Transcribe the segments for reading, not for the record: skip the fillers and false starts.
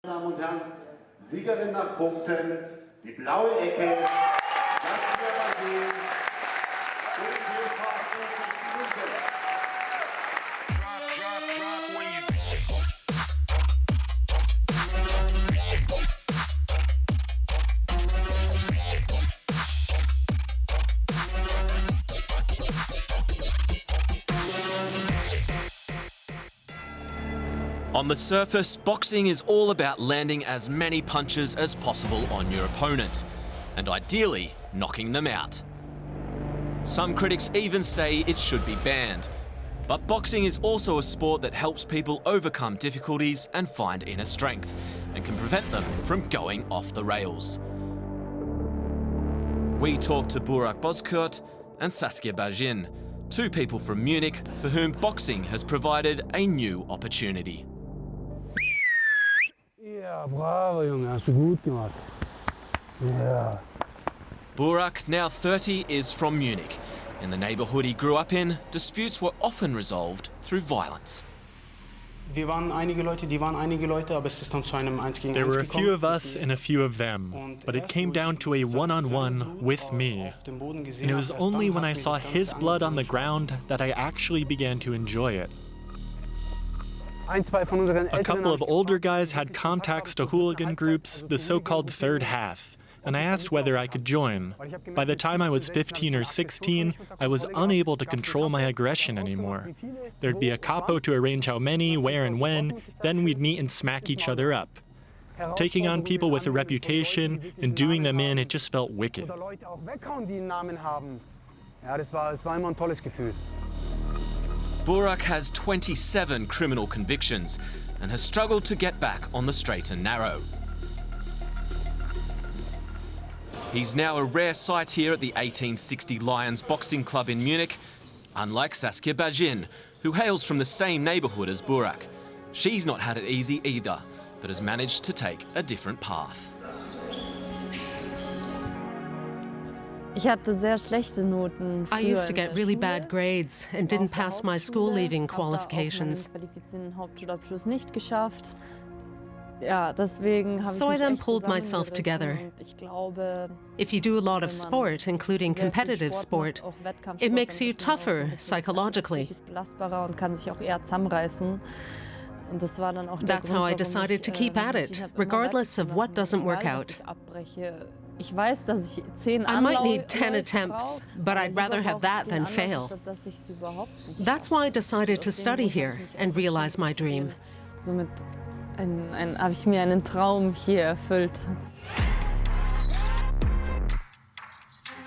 Damen und Herren, Siegerin nach Punkten, die blaue Ecke, Saskia Basin, und die schwarze Linke. On the surface, boxing is all about landing as many punches as possible on your opponent, and ideally, knocking them out. Some critics even say it should be banned. But boxing is also a sport that helps people overcome difficulties and find inner strength, and can prevent them from going off the rails. We talked to Burak and Saskia, two people from Munich for whom boxing has provided a new opportunity. Ja, bravo, Junge, hast du gut gemacht. Ja. Burak, now 30, is from Munich. In the neighbourhood he grew up in, disputes were often resolved through violence. Wir waren einige Leute, aber es ist dann zu einem 1 gegen 1 gekommen. There were a few of us and a few of them, but it came down to a one-on-one with me. And it was only when I saw his blood on the ground that I actually began to enjoy it. A couple of older guys had contacts to hooligan groups, the so-called third half, and I asked whether I could join. By the time I was 15 or 16, I was unable to control my aggression anymore. There'd be a capo to arrange how many, where, and when, then we'd meet and smack each other up. Taking on people with a reputation and doing them in, it just felt wicked. Burak has 27 criminal convictions and has struggled to get back on the straight and narrow. He's now a rare sight here at the 1860 Lions Boxing Club in Munich, unlike Saskia, who hails from the same neighbourhood as Burak. She's not had it easy either, but has managed to take a different path. I used to get really bad grades and didn't pass my school leaving qualifications. So I then pulled myself together. If you do a lot of sport, including competitive sport, it makes you tougher psychologically. That's how I decided to keep at it, regardless of what doesn't work out. I might need 10 attempts, but I'd rather have that than fail. That's why I decided to study here and realize my dream. Habe ich mir einen Traum hier erfüllt.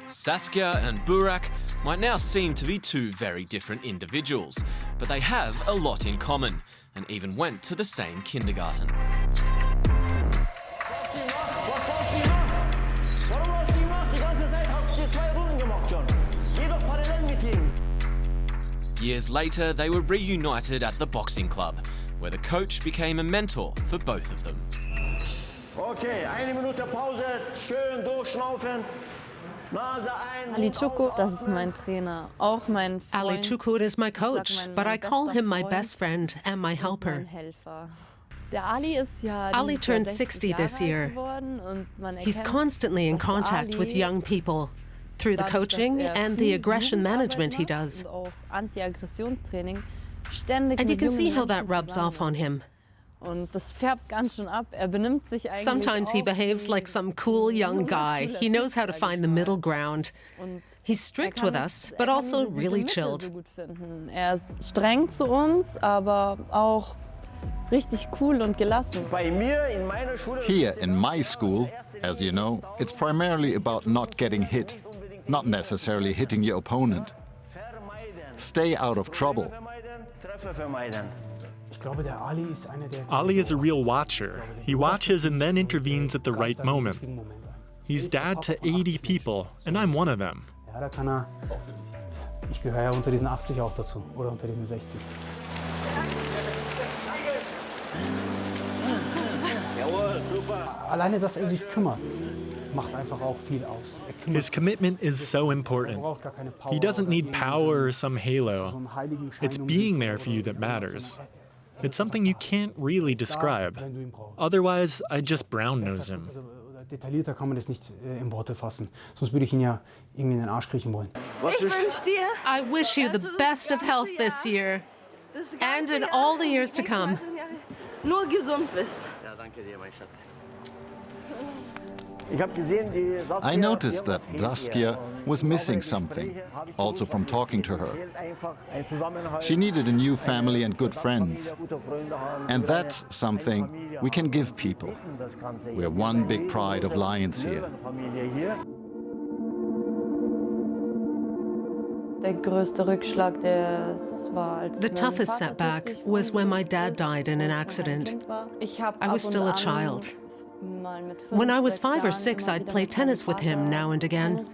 Saskia and Burak might now seem to be two very different individuals, but they have a lot in common and even went to the same kindergarten. Years later, they were reunited at the boxing club, where the coach became a mentor for both of them. Okay, eine Minute Pause, schön durchschnaufen. Nase ein. Ali Çukur, das ist mein Trainer, auch mein Freund. Ali Çukur is my coach, but I call him my best friend and my helper. Ali turned 60 this year. He's constantly in contact with young people through the coaching and the aggression management he does. And you can see how that rubs off on him. Sometimes he behaves like some cool young guy. He knows how to find the middle ground. He's strict with us, but also really chilled. Ist streng zu uns, aber auch richtig cool und gelassen. Here in my school, as you know, it's primarily about not getting hit, not necessarily hitting your opponent. Stay out of trouble. Ali is a real watcher. He watches and then intervenes at the right moment. He's dad to 80 people, and I'm one of them. Ich gehöre ja unter diesen 80 auch dazu, oder unter diesen 60. Alleine, dass sich kümmert, macht einfach auch viel aus. His commitment is so important. He doesn't need power or some halo. It's being there for you that matters. It's something you can't really describe. Otherwise, I'd just brown nose him. Detaillierter kann man das nicht in Worte fassen. Sonst würde ich ihn ja irgendwie in den Arsch kriechen wollen. I wish you the best of health this year and in all the years to come. Nur gesund bist. Ja, danke dir, mein Schatz. I noticed that Saskia was missing something, also from talking to her. She needed a new family and good friends. And that's something we can give people. We're one big pride of Lions here. The toughest setback was when my dad died in an accident. I was still a child. When I was 5 or 6, I'd play tennis with him now and again.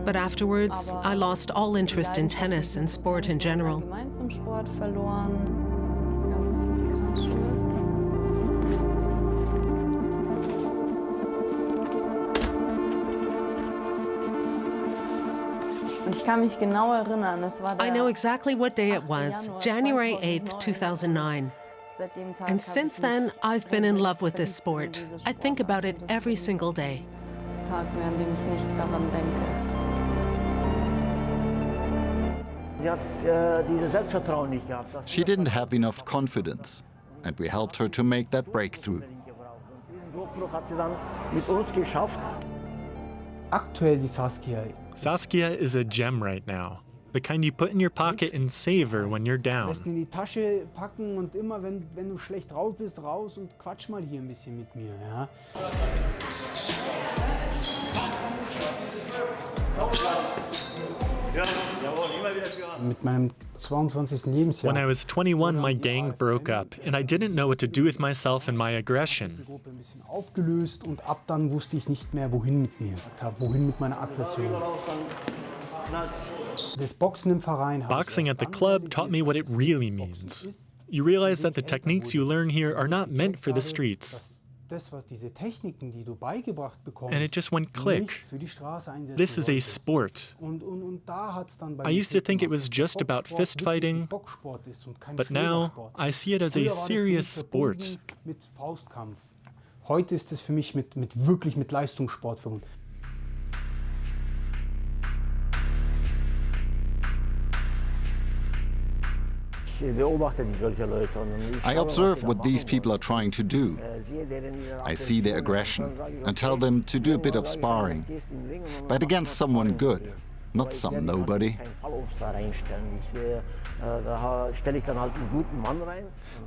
But afterwards, I lost all interest in tennis and sport in general. I know exactly what day it was, January 8th, 2009. And since then, I've been in love with this sport. I think about it every single day. She didn't have enough confidence, and we helped her to make that breakthrough. Aktuell die Saskia. Saskia is a gem right now. The kind you put in your pocket and savor when you're down. In die Tasche packen und immer, wenn du schlecht drauf bist, raus und quatsch mal hier ein bisschen mit mir, ja? Mit meinem 22. Lebensjahr. When I was 21, my gang broke up, and I didn't know what to do with myself and my aggression. Ein bisschen aufgelöst und ab dann wusste ich nicht mehr, wohin mit mir, wohin mit meiner Aggression. Das Boxen im Verein. Boxing at the club taught me what it really means. You realize that the techniques you learn here are not meant for the streets. And it just went click. This is a sport. I used to think it was just about fist fighting, but now I see it as a serious sport. Heute ist es für mich wirklich mit Leistungssport verbunden. I observe what these people are trying to do. I see their aggression and tell them to do a bit of sparring, but against someone good, not some nobody.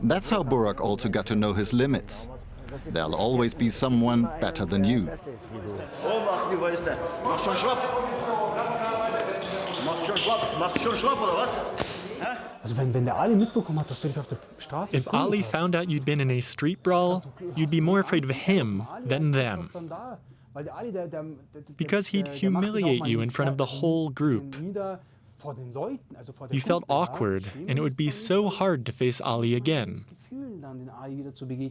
That's how Burak also got to know his limits. There'll always be someone better than you. If Ali found out you'd been in a street brawl, you'd be more afraid of him than them. Because he'd humiliate you in front of the whole group. You felt awkward, and it would be so hard to face Ali again.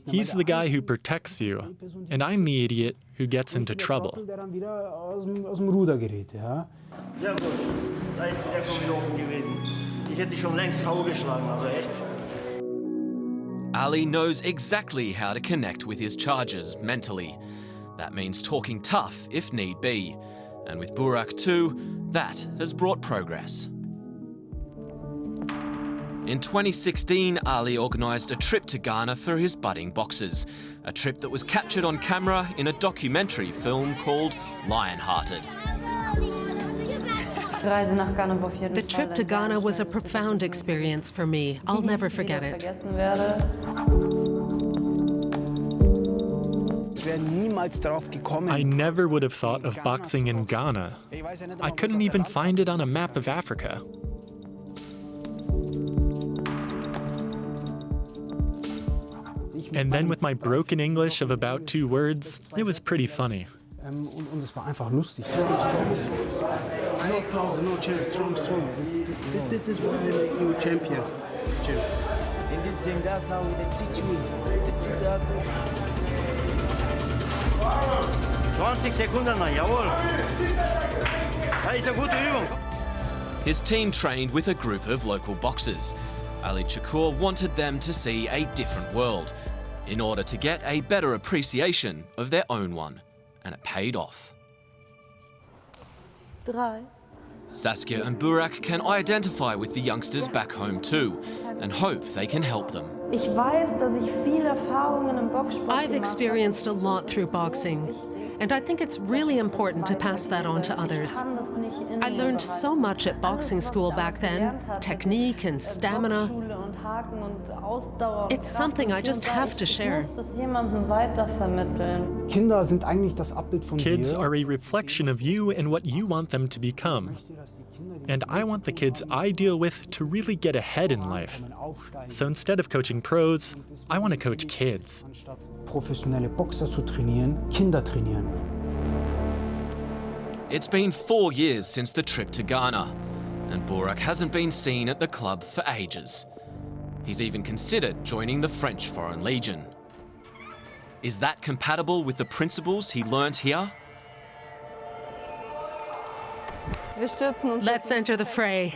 He's the guy who protects you, and I'm the idiot who gets into trouble. Ali knows exactly how to connect with his charges mentally. That means talking tough if need be. And with Burak too, that has brought progress. In 2016, Ali organised a trip to Ghana for his budding boxers, a trip that was captured on camera in a documentary film called Lionhearted. The trip to Ghana was a profound experience for me. I'll never forget it. I never would have thought of boxing in Ghana. I couldn't even find it on a map of Africa. And then with my broken English of about 2 words, it was pretty funny. Und es war einfach lustig. No pause, no chance, strong. This is why I make you a champion. In this gym, that's how they teach you. They teach us. 20 Sekunden, Mann, jawohl. Das ist eine gute Übung. His team trained with a group of local boxers. Ali Shakur wanted them to see a different world in order to get a better appreciation of their own one, and it paid off. 3. Saskia and Burak can identify with the youngsters back home too, and hope they can help them. Ich weiß, dass ich viel Erfahrungen im Boxsport I've experienced a lot through boxing, and I think it's really important to pass that on to others. I learned so much at boxing school back then, technique and stamina. It's something I just have to share. Kinder sind eigentlich das Abbild von Kids dir. are a reflection of you and what you want them to become. And I want the kids I deal with to really get ahead in life. So instead of coaching pros, I want to coach kids. Anstatt professionelle Boxer zu trainieren, Kinder trainieren. It's been 4 years since the trip to Ghana, and Burak hasn't been seen at the club for ages. He's even considered joining the French Foreign Legion. Is that compatible with the principles he learned here? Wir stürzen uns. Let's enter the fray.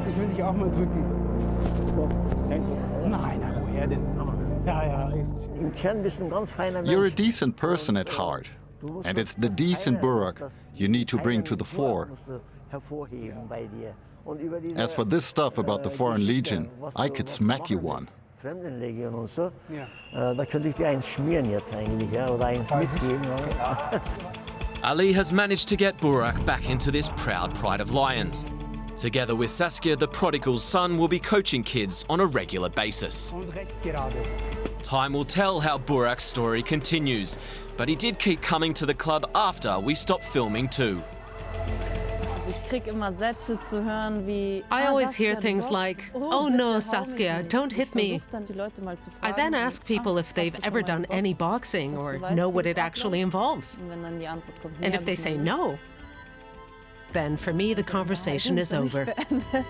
Ich will dich auch mal drücken. Nein, woher denn? Ja. Im Kern bist du ein ganz feiner Mensch. You're a decent person at heart, and it's the decent Burak you need to bring to the fore. As for this stuff about the Foreign Legion, I could smack you one. Fremdenlegion und so, da könnte ich dir eins schmieren jetzt eigentlich, ja, oder eins mitgeben. Ali has managed to get Burak back into this proud pride of lions. Together with Saskia, the prodigal son will be coaching kids on a regular basis. Und rechts gerade. Time will tell how Burak's story continues, but he did keep coming to the club after we stopped filming too. Also ich krieg immer Sätze zu hören wie I always Saskia, hear du things boxst? like, Oh, "Oh no, bitte hau Saskia, mich nicht." don't Ich hit me. versuch dann die Leute mal zu I fragen, then ask people if they've hast du ever schon mal done any geboxt? boxing Dass or du weißt, know wie what es it actually abläuft. involves. Und wenn dann die Antwort kommt, And nee, if they hab ich say nicht. no, then for me the conversation is over. Beendet.